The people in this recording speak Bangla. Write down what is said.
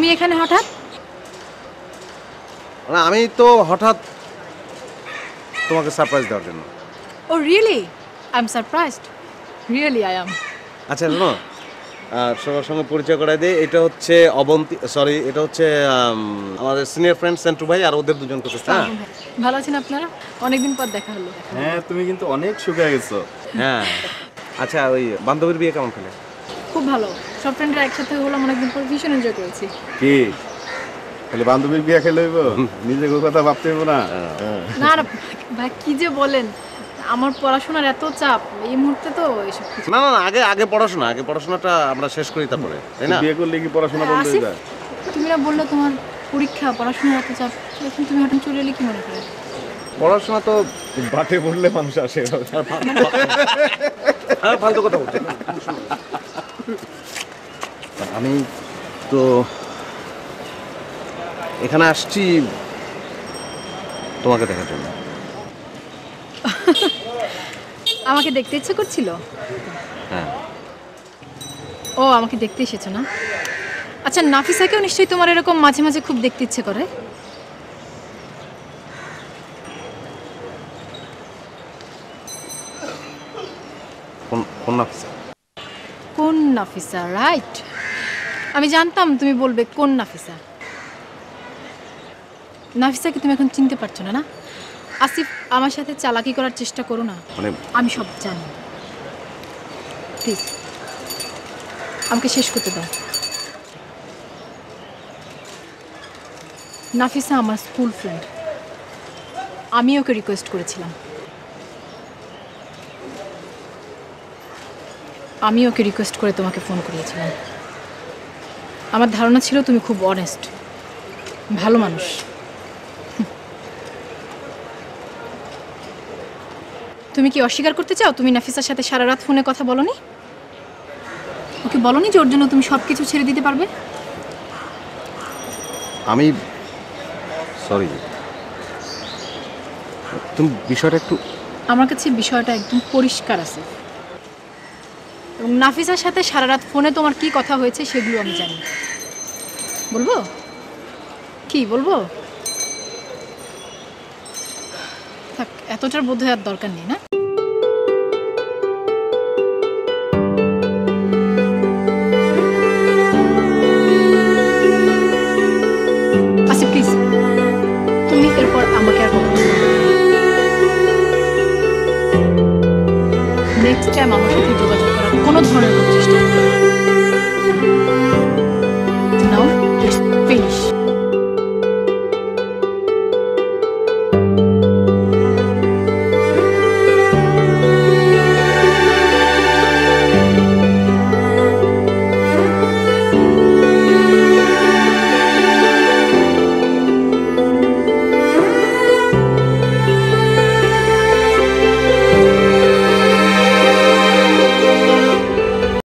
তুমি এখানে হঠাৎ? না আমি তো হঠাৎ তোমাকে সারপ্রাইজ দেওয়ার জন্য। Oh really? I am surprised, really I am. আচ্ছা শোনো, সবার সঙ্গে পরিচয় করাই দিই। এটা হচ্ছে অবন্তী, সরি এটা হচ্ছে আমাদের সিনিয়র ফ্রেন্ড সেন্টু ভাই আর ওদের দুজন কোথায়। হ্যাঁ ভালো আছেন আপনারা? অনেকদিন পর দেখা হলো। হ্যাঁ তুমি কিন্তু অনেক শুকিয়ে গেছো। হ্যাঁ আচ্ছা ওই বান্ধবীর বিয়ে কেমন খেলে? খুব ভালো, সব ফ্রেন্ডরা একসাথে হলাম, অনেকদিন পর ভীষণ এনজয় করেছি। কি খালি বান্ধবীর বিয়ে খেলে হইব, নিজের কথা ভাবতে হইব না? না না ভাই কি যে বলেন, আমার পড়াশোনার এত চাপ এই মুহূর্তে তো এসব কিছু। না না না, আগে পড়াশোনাটা আমরা শেষ করি তারপরে, তাই না? বিয়ে করলে কি পড়াশোনা বন্ধ হয়ে যায়? তুমি না বললে তোমার পরীক্ষা, পড়াশোনার এত চাপ, এখন তুমি হঠাৎ চলে এলে কি মনে করে? পড়াশোনা তো বাটে পড়লে মানুষ আসে। ফালতু কথা বলছি। আমি তো এখানে আসছি তোমাকে দেখার জন্য। আমাকে দেখতে ইচ্ছে করছিল? হ্যাঁ। ও আমাকে দেখতে এসেছো না? আচ্ছা নাফিসাকেও নিশ্চয়ই তোমার এরকম মাঝে মাঝে খুব দেখতে ইচ্ছে করে? কোন নাফিসা? কোন নাফিসা, রাইট। আমি জানতাম তুমি বলবে কোন নাফিসা। নাফিসাকে তুমি এখন চিনতে পারছো না? না আসিফ, আমার সাথে চালাকি করার চেষ্টা করো না, মানে আমি সব জানি। প্লিজ আমাকে শেষ করতে দাও। নাফিসা আমার স্কুল ফ্রেন্ড, আমি ওকে রিকোয়েস্ট করেছিলাম, আমি ওকে রিকোয়েস্ট করে তোমাকে ফোন করিয়েছিলাম। আমার ধারণা ছিল তুমি খুব অনেস্ট, ভালো মানুষ। তুমি কি অস্বীকার করতে চাও তুমি নাফিসার সাথে সারা রাত ফোনে কথা বলোনি? ওকে বলোনি যে ওর জন্য তুমি সব কিছু ছেড়ে দিতে পারবে? আমি সরি, তুমি বিষয়টা একটু। আমার কাছে বিষয়টা একদম পরিষ্কার আছে, এবং নাফিসার সাথে সারা রাত ফোনে তোমার কি কথা হয়েছে সেগুলো আমি জানি। বলবো? কি বলবো? থাক, এতটার বোধহয় আর দরকার নেই, না? আচ্ছা প্লিজ তুমি এরপর আমাকে আর বলো নেক্সট টাইম আমার সাথে যোগাযোগ করার কোনো ধরনের চেষ্টা করো না।